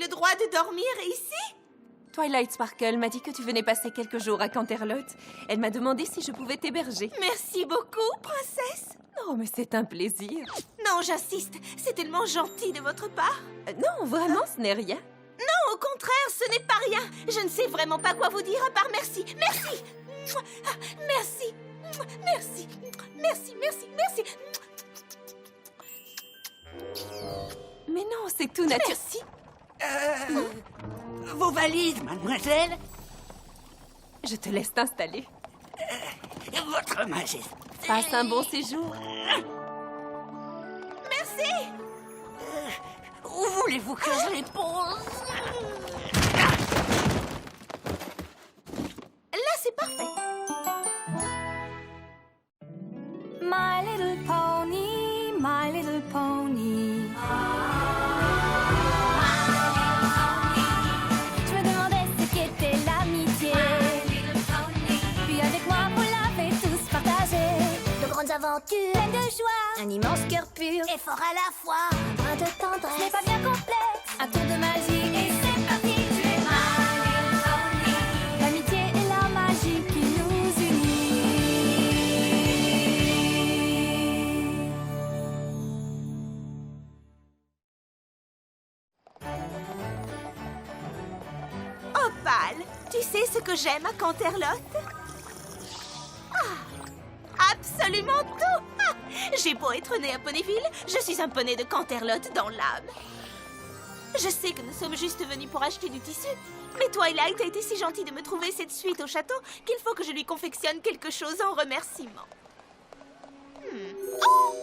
le droit de dormir ici? Twilight Sparkle m'a dit que tu venais passer quelques jours à Canterlot. Elle m'a demandé si je pouvais t'héberger. Merci beaucoup, princesse. Oh, mais c'est un plaisir. Non, j'insiste, c'est tellement gentil de votre part. Non, vraiment, ce n'est rien. Non, au contraire, ce n'est pas rien. Je ne sais vraiment pas quoi vous dire à part merci. Merci. Ah, merci. Merci. Merci, merci, merci. Mais non, c'est tout naturel. Merci. Vos valises, mademoiselle? Je te laisse t'installer. Votre majesté. Passe un bon séjour. Merci. Où voulez-vous que je les pose? Là, c'est parfait. My little pony, my little pony. Je me demandais ce qu'était l'amitié. Puis avec moi, vous l'avez tous partagé. De grandes aventures, pleines de joie, un immense cœur pur Et fort à la fois. un brin de tendresse. Ce n'est pas bien complexe, un tour de magie et c'est parti. Tu es my little pony. L'amitié et la magie qui nous unit. Opale, tu sais ce que j'aime à Canterlot? Absolument tout. J'ai beau être née à Ponyville, je suis un poney de Canterlot dans l'âme. Je sais que nous sommes juste venus pour acheter du tissu, mais Twilight a été si gentille de me trouver cette suite au château qu'il faut que je lui confectionne quelque chose en remerciement. Oh,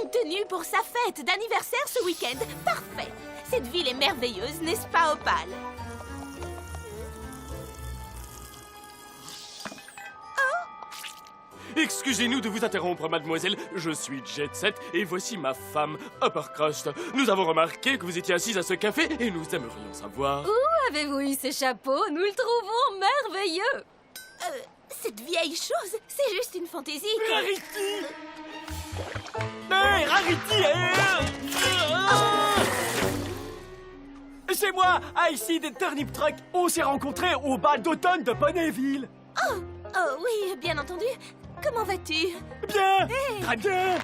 une tenue pour sa fête d'anniversaire ce week-end. Parfait. Cette ville est merveilleuse, n'est-ce pas, Opale? Excusez-nous de vous interrompre, mademoiselle. Je suis Jet Set et voici ma femme, Uppercrust. Nous avons remarqué que vous étiez assise à ce café et nous aimerions savoir... Où avez-vous eu ces chapeaux? Nous le trouvons merveilleux. Cette vieille chose, c'est juste une fantaisie. Rarity! Hey, Rarity! C'est moi, Icy des Turnip Truck. On s'est rencontrés au bal d'automne de Ponyville. Oh oui, bien entendu. Comment vas-tu? Bien! Très bien!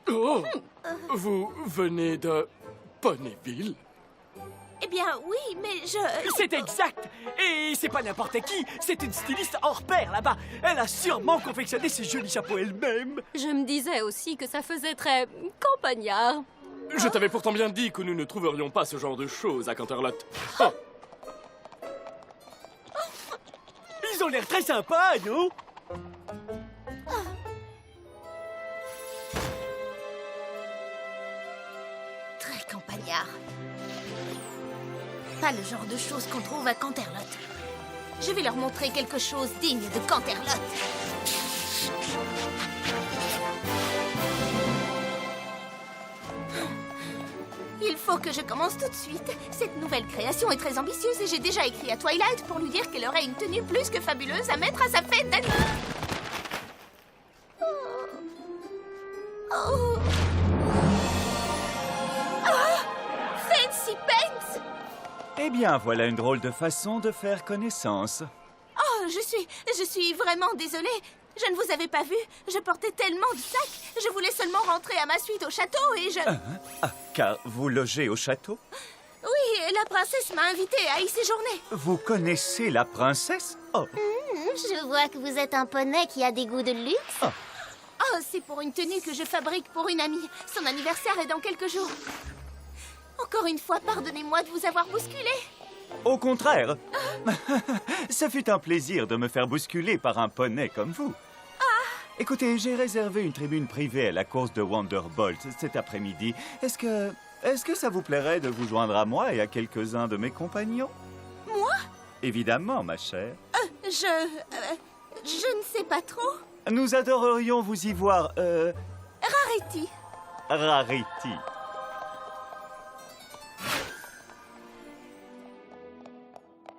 Oh! Vous venez de Ponyville? Eh bien, oui, mais je... C'est exact! Et c'est pas n'importe qui, c'est une styliste hors pair là-bas. Elle a sûrement confectionné ces jolis chapeaux elle-même. Je me disais aussi que ça faisait très campagnard. Je t'avais pourtant bien dit que nous ne trouverions pas ce genre de choses à Canterlot. Oh. Ils ont l'air très sympas, non? Très campagnard. Pas le genre de choses qu'on trouve à Canterlot. Je vais leur montrer quelque chose digne de Canterlot. Il faut que je commence tout de suite. Cette nouvelle création est très ambitieuse et j'ai déjà écrit à Twilight pour lui dire qu'elle aurait une tenue plus que fabuleuse à mettre à sa fête d'anniversaire. Oh. Fancy Pants! Eh bien, voilà une drôle de façon de faire connaissance. Oh, je suis vraiment désolée. Je ne vous avais pas vu. Je portais tellement de sacs. Je voulais seulement rentrer à ma suite au château et je... Car vous logez au château? Oui, la princesse m'a invitée à y séjourner. Vous connaissez la princesse? Oh, Je vois que vous êtes un poney qui a des goûts de luxe. Oh, c'est pour une tenue que je fabrique pour une amie. Son anniversaire est dans quelques jours. Encore une fois, pardonnez-moi de vous avoir bousculé. au contraire. Ça fut un plaisir de me faire bousculer par un poney comme vous. Écoutez, j'ai réservé une tribune privée à la course de Wonderbolt cet après-midi. Est-ce que ça vous plairait de vous joindre à moi et à quelques-uns de mes compagnons? Moi? Évidemment, ma chère. Je ne sais pas trop. Nous adorerions vous y voir, Rarity. Rarity.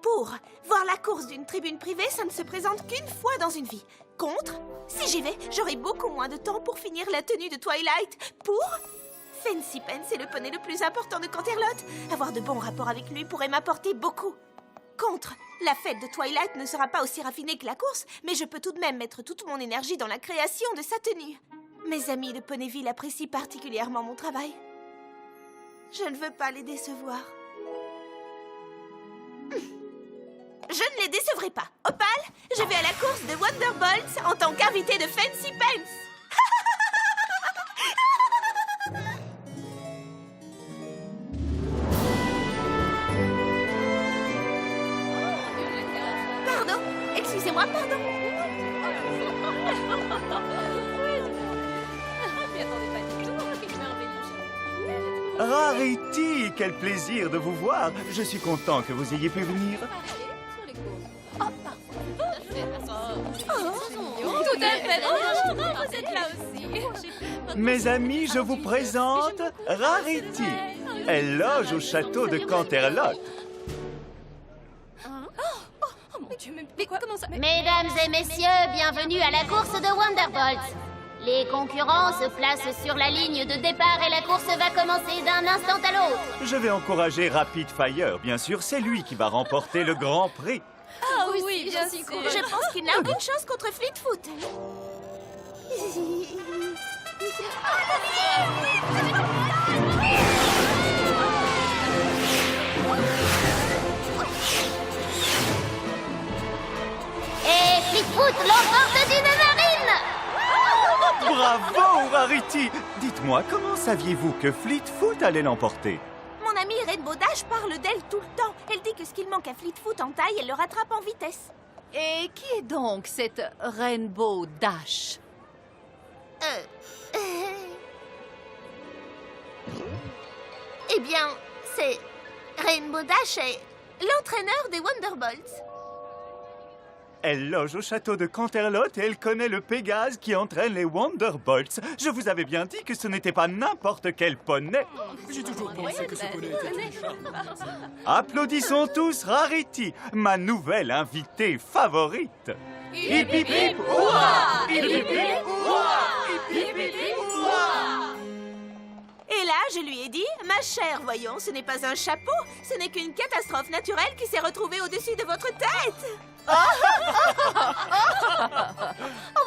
Pour voir la course d'une tribune privée, ça ne se présente qu'une fois dans une vie. Contre, si j'y vais, j'aurai beaucoup moins de temps pour finir la tenue de Twilight. Pour Fancy Pants est le poney le plus important de Canterlot. Avoir de bons rapports avec lui pourrait m'apporter beaucoup. Contre, la fête de Twilight ne sera pas aussi raffinée que la course, mais je peux tout de même mettre toute mon énergie dans la création de sa tenue. Mes amis de Ponyville apprécient particulièrement mon travail. Je ne veux pas les décevoir. Je ne les décevrai pas. Opal, je vais à la course de Wonderbolts en tant qu'invité de Fancy Pants. Pardon, excusez-moi, pardon. Rarity, quel plaisir de vous voir. Je suis content que vous ayez pu venir. Tout à fait. Vous êtes là aussi. Mes amis, je vous présente Rarity. Elle loge au château de Canterlot. Mais quoi, comment ça? Mesdames et messieurs, bienvenue à la course de Wonderbolts. Les concurrents se placent sur la ligne de départ et la course va commencer d'un instant à l'autre. Je vais encourager Rapid Fire, bien sûr, c'est lui qui va remporter le Grand Prix. Ah oui, bien sûr. Je pense qu'il n'a aucune chance contre Fleetfoot. Et Fleetfoot l'emporte d'une narine. Bravo, Rarity. Dites-moi, comment saviez-vous que Fleetfoot allait l'emporter? Mon amie Rainbow Dash parle d'elle tout le temps. Elle dit que ce qu'il manque à Fleetfoot en taille, elle le rattrape en vitesse. Et qui est donc cette Rainbow Dash? Eh bien, c'est Rainbow Dash est l'entraîneur des Wonderbolts. Elle loge au château de Canterlot et elle connaît le Pégase qui entraîne les Wonderbolts. Je vous avais bien dit que ce n'était pas n'importe quel poney. J'ai toujours pensé que ce poney était une charme. Applaudissons tous Rarity, ma nouvelle invitée favorite. Hip hip hip, hurrah! Hip hip hip, hurrah! Hip hip hip, hurrah! Et là, je lui ai dit, ma chère, voyons, ce n'est pas un chapeau, ce n'est qu'une catastrophe naturelle qui s'est retrouvée au-dessus de votre tête. Oh,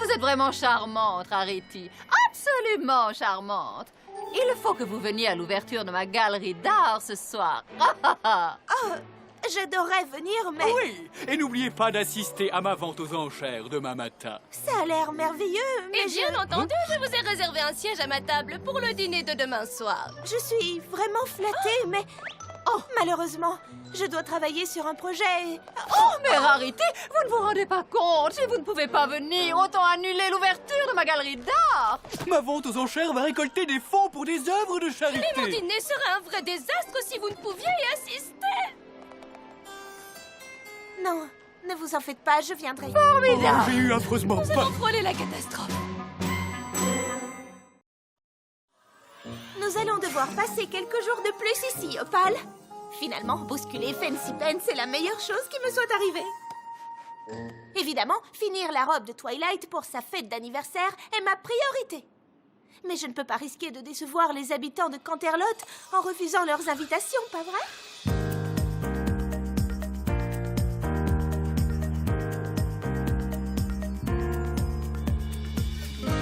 vous êtes vraiment charmante, Rarity. Absolument charmante. Il faut que vous veniez à l'ouverture de ma galerie d'art ce soir. J'adorerais venir, mais Oui, et n'oubliez pas d'assister à ma vente aux enchères demain matin. ça a l'air merveilleux, mais Et bien entendu, je vous ai réservé un siège à ma table pour le dîner de demain soir. je suis vraiment flattée, mais... Oh, malheureusement, je dois travailler sur un projet... Oh, mais Rarity, vous ne vous rendez pas compte. Si vous ne pouvez pas venir, autant annuler l'ouverture de ma galerie d'art. Ma vente aux enchères va récolter des fonds pour des œuvres de Et mon charité. dîner serait un vrai désastre si vous ne pouviez y assister. Non, ne vous en faites pas, je viendrai. J'ai eu affreusement peur. Frôlez la catastrophe. Nous allons devoir passer quelques jours de plus ici, Opal. Finalement, bousculer Fancy Pants, c'est la meilleure chose qui me soit arrivée. Évidemment, finir la robe de Twilight pour sa fête d'anniversaire est ma priorité. Mais je ne peux pas risquer de décevoir les habitants de Canterlot en refusant leurs invitations, pas vrai?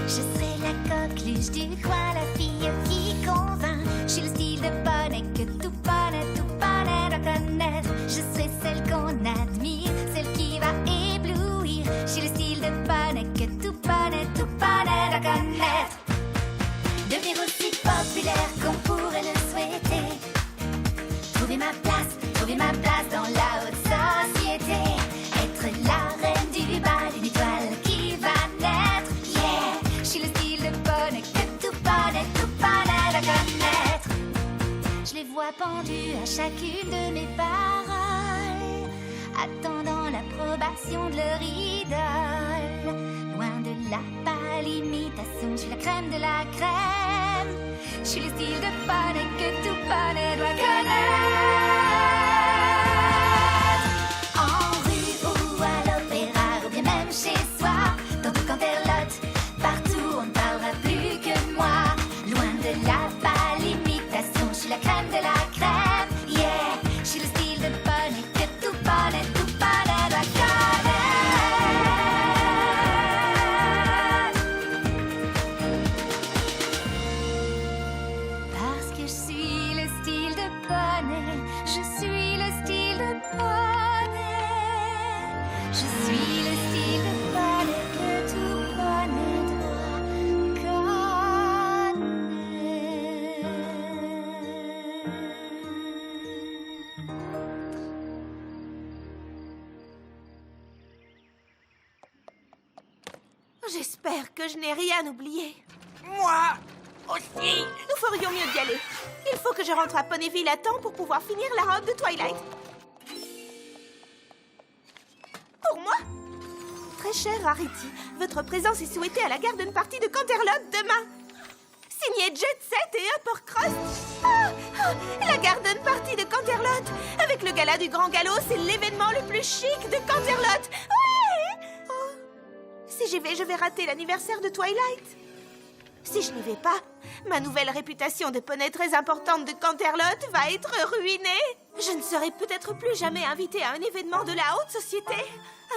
Je serai la coqueluche du coin, la fille qui convainc. Je suis le style de bonnet que tout bonnet doit connaître. Je serai celle qu'on admire, celle qui va éblouir. Je suis le style de bonnet que tout bonnet doit connaître. Devenir aussi populaire qu'on pourrait le souhaiter. Trouver ma place dans la haute société. Être la reine du bal, une étoile qui va naître. Yeah, je suis le style de bonnet que tout bonnet doit connaître. Je les vois pendus à chacune de mes paroles, attendant l'approbation de leur idole. Loin de la pâle imitation, je suis la crème de la crème. Je suis le style de bonnet que tout bonnet doit connaître. En rue ou à l'opéra, ou bien même chez soi, dans tout Canterlot, partout on ne parlera plus que moi. Loin de la pâle J'espère que je n'ai rien oublié. Moi aussi. Nous ferions mieux d'y aller. Il faut que je rentre à Ponyville à temps pour pouvoir finir la robe de Twilight. Pour moi? Très cher Rarity, votre présence est souhaitée à la garden party de Canterlot demain. Signé Jet Set et Uppercrust. La garden party de Canterlot. Avec le gala du Grand Galop, c'est l'événement le plus chic de Canterlot. Ouais! Oh. Si j'y vais, je vais rater l'anniversaire de Twilight. Si je n'y vais pas, ma nouvelle réputation de poney très importante de Canterlot va être ruinée. Je ne serai peut-être plus jamais invitée à un événement de la haute société.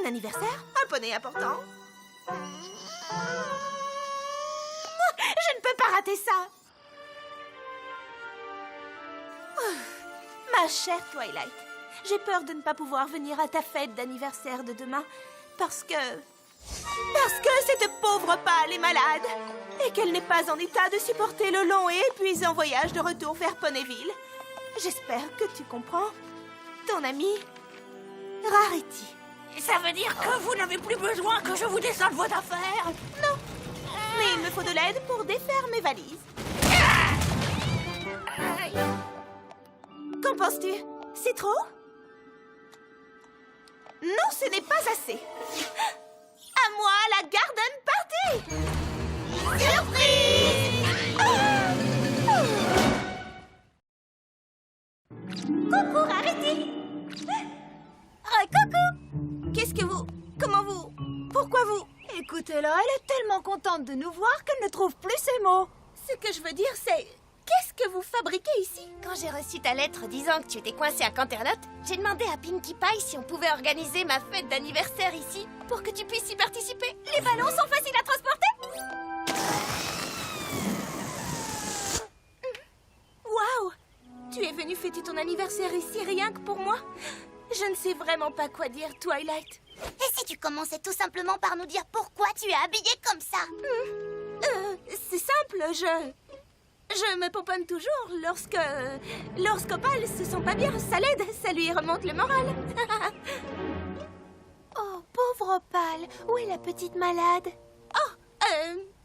Un anniversaire, un poney important. Je ne peux pas rater ça. Ma chère Twilight, j'ai peur de ne pas pouvoir venir à ta fête d'anniversaire de demain parce que cette pauvre pâle est malade et qu'elle n'est pas en état de supporter le long et épuisant voyage de retour vers Ponyville. J'espère que tu comprends. Ton ami, Rarity. Ça veut dire que vous n'avez plus besoin que je vous descende vos affaires? Non, mais il me faut de l'aide pour défaire mes valises. Qu'en penses-tu? C'est trop? Non, ce n'est pas assez. À moi, la garden party! Surprise! Coucou, Rarity! Coucou! Qu'est-ce que vous... Comment vous... Pourquoi vous... Écoutez-la, elle est tellement contente de nous voir qu'elle ne trouve plus ses mots. Ce que je veux dire, c'est... Qu'est-ce que vous fabriquez ici? Quand j'ai reçu ta lettre disant que tu étais coincée à Canterlot, j'ai demandé à Pinkie Pie si on pouvait organiser ma fête d'anniversaire ici pour que tu puisses y participer. Les ballons sont faciles à transporter. Waouh! Tu es venue fêter ton anniversaire ici rien que pour moi? Je ne sais vraiment pas quoi dire, Twilight. Et si tu commençais tout simplement par nous dire pourquoi tu es habillée comme ça? C'est simple, je me pomponne toujours lorsqu'Opal se sent pas bien. Ça l'aide, ça lui remonte le moral. Oh, pauvre Opal, où est la petite malade? Oh,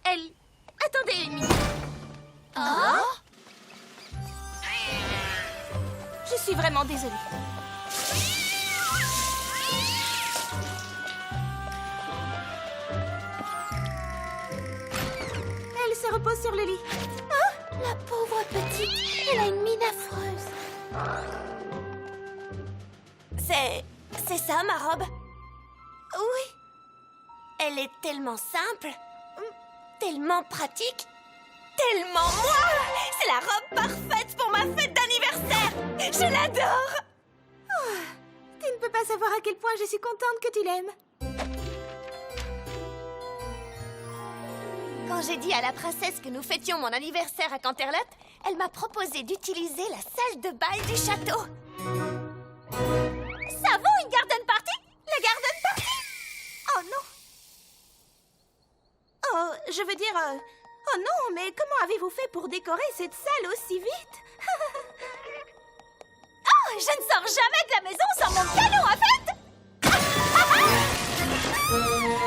elle... Attendez une minute. Oh? Je suis vraiment désolée. Elle se repose sur le lit. La pauvre petite, elle a une mine affreuse. C'est ça, ma robe? Oui. Elle est tellement simple, tellement pratique, tellement moi! C'est la robe parfaite pour ma fête d'anniversaire! Je l'adore! Tu ne peux pas savoir à quel point je suis contente que tu l'aimes. Quand j'ai dit à la princesse que nous fêtions mon anniversaire à Canterlot, elle m'a proposé d'utiliser la salle de bal du château. Ça vaut une garden party? La garden party? Oh non. Oh, je veux dire... Oh non, mais comment avez-vous fait pour décorer cette salle aussi vite? Oh, je ne sors jamais de la maison sans mon cadeau en fête!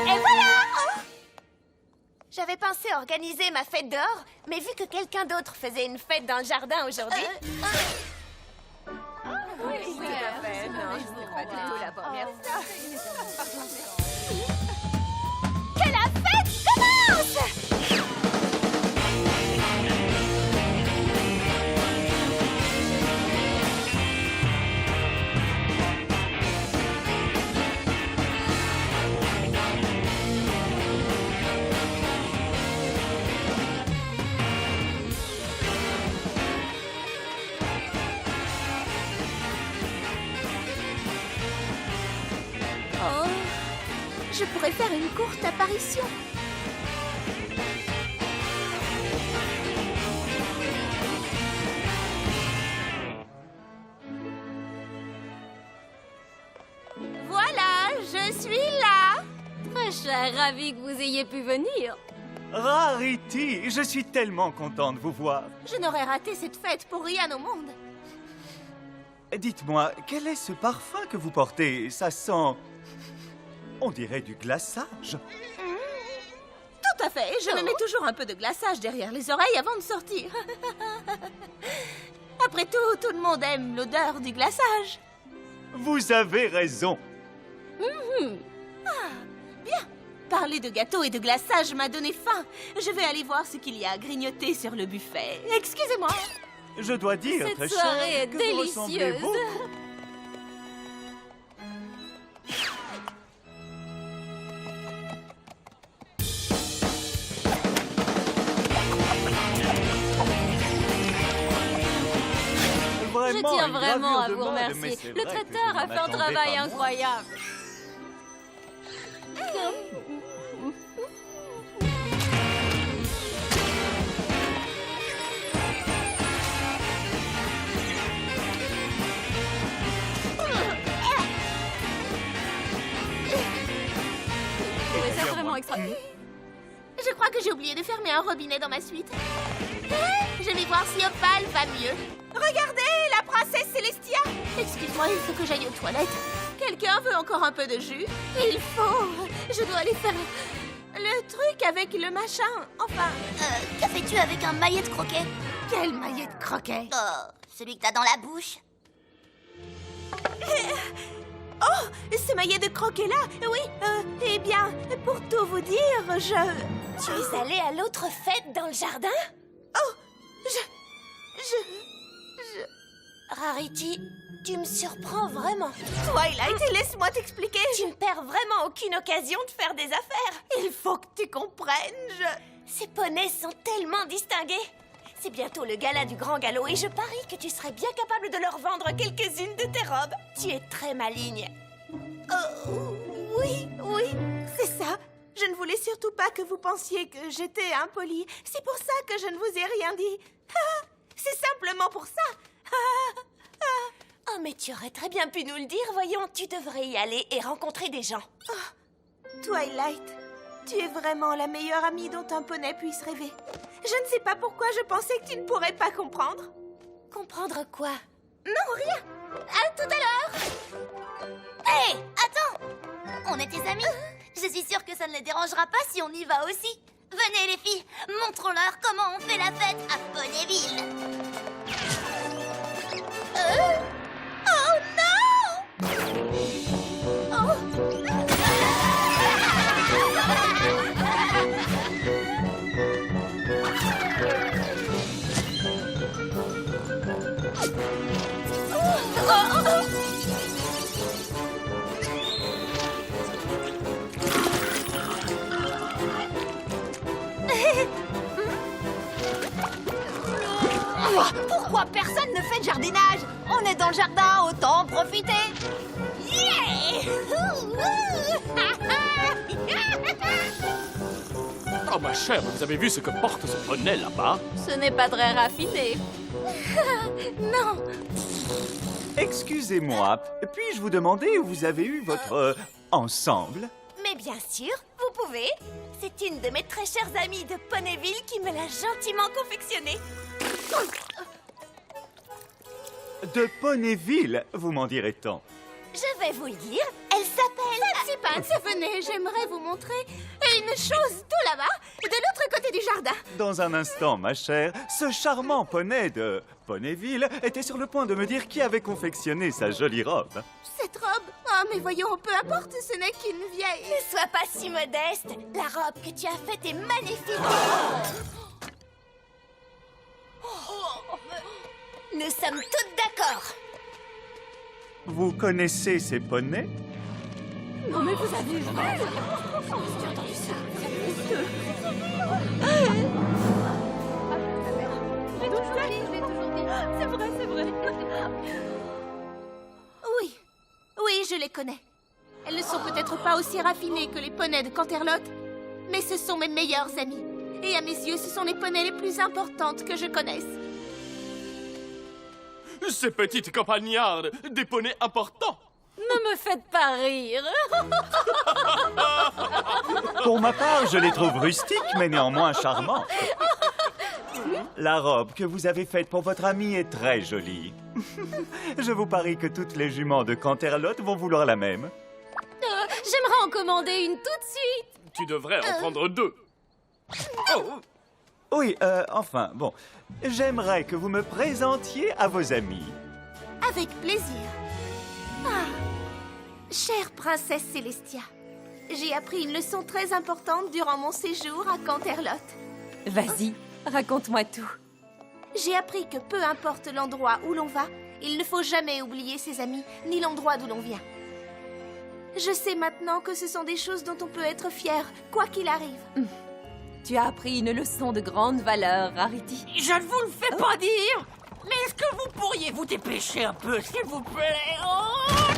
Et voilà! J'avais pensé organiser ma fête dehors, mais vu que quelqu'un d'autre faisait une fête dans le jardin aujourd'hui... Oui, tout à fait. Non, c'était pas du tout la première fois. Que la fête commence! Oh, je pourrais faire une courte apparition. Voilà, je suis là. Très cher, ravi que vous ayez pu venir. Rarity, je suis tellement content de vous voir. Je n'aurais raté cette fête pour rien au monde. Dites-moi, quel est ce parfum que vous portez? Ça sent... On dirait du glaçage. Tout à fait. Je me mets toujours un peu de glaçage derrière les oreilles avant de sortir. Après tout, tout le monde aime l'odeur du glaçage. Vous avez raison. Bien. Parler de gâteau et de glaçage m'a donné faim. Je vais aller voir ce qu'il y a à grignoter sur le buffet. Excusez-moi. Je dois dire, Cette très soirée cher, est que vous ressemblez délicieuse. beaucoup. Je tiens une vraiment à gravure de vous mode, mais remercier. c'est Le vrai que traiteur vous a n'en fait un attendez travail pas moins. incroyable. Vous trouvez ça vraiment extra... Je crois que j'ai oublié de fermer un robinet dans ma suite. Je vais voir si Opal va mieux. Regardez, la princesse Célestia. Excuse-moi, il faut que j'aille aux toilettes. Quelqu'un veut encore un peu de jus? Il faut. Je dois aller faire le truc avec le machin. Enfin, Que fais-tu avec un maillet de croquet? quel maillet de croquet. Oh, celui que t'as dans la bouche. Oh, ce maillet de croquet-là. Oui, eh bien, pour tout vous dire, Tu es allé à l'autre fête dans le jardin? Oh, Rarity, tu me surprends vraiment. Twilight, laisse-moi t'expliquer. Tu ne perds vraiment aucune occasion de faire des affaires. Il faut que tu comprennes, Ces poneys sont tellement distingués. C'est bientôt le gala du grand galop et je parie que tu serais bien capable de leur vendre quelques-unes de tes robes. Tu es très maligne. Oui, c'est ça. Je ne voulais surtout pas que vous pensiez que j'étais impolie. C'est pour ça que je ne vous ai rien dit. C'est simplement pour ça. Oh, mais tu aurais très bien pu nous le dire. Voyons, tu devrais y aller et rencontrer des gens. Twilight, tu es vraiment la meilleure amie dont un poney puisse rêver. Je ne sais pas pourquoi je pensais que tu ne pourrais pas comprendre. Comprendre quoi? Non, rien. À tout à l'heure. Hé, attends! On est tes amis. Je suis sûre que ça ne les dérangera pas si on y va aussi. Venez les filles, montrons-leur comment on fait la fête à Ponyville. Oh non! Pourquoi personne ne fait de jardinage? On est dans le jardin, autant en profiter. Oh, ma chère, vous avez vu ce que porte ce poney là-bas? Ce n'est pas très raffiné. Excusez-moi, puis-je vous demander où vous avez eu votre ensemble? Mais bien sûr, vous pouvez. C'est une de mes très chères amies de Ponyville qui me l'a gentiment confectionné. De Ponyville, vous m'en direz tant. Je vais vous le dire, elle s'appelle... Pants, venez, j'aimerais vous montrer une chose tout là-bas, de l'autre côté du jardin. Dans un instant, ma chère, ce charmant poney de Ponyville était sur le point de me dire qui avait confectionné sa jolie robe. Cette robe, oh mais voyons, peu importe, ce n'est qu'une vieille. Ne sois pas si modeste. La robe que tu as faite est magnifique. Nous sommes toutes d'accord. Vous connaissez ces poneys? Non mais vous avez vu C'est vrai, c'est vrai. Oui, oui, je les connais. Elles ne sont peut-être pas aussi raffinées que les poneys de Canterlot, mais ce sont mes meilleures amies. Et à mes yeux, ce sont les poneys les plus importantes que je connaisse. Ces petites campagnardes, des poneys importants! Ne me faites pas rire. Pour ma part, je les trouve rustiques, mais néanmoins charmantes. La robe que vous avez faite pour votre amie est très jolie. Je vous parie que toutes les juments de Canterlot vont vouloir la même. J'aimerais en commander une tout de suite. Tu devrais en prendre deux. Oui, enfin, bon. J'aimerais que vous me présentiez à vos amis. Avec plaisir. Ah, chère princesse Célestia, j'ai appris une leçon très importante durant mon séjour à Canterlot. Vas-y, raconte-moi tout. J'ai appris que peu importe l'endroit où l'on va, il ne faut jamais oublier ses amis, ni l'endroit d'où l'on vient. Je sais maintenant que ce sont des choses dont on peut être fier, quoi qu'il arrive. Tu as appris une leçon de grande valeur, Rarity. Je ne vous le fais pas dire. Mais est-ce que vous pourriez vous dépêcher un peu, s'il vous plaît? Oh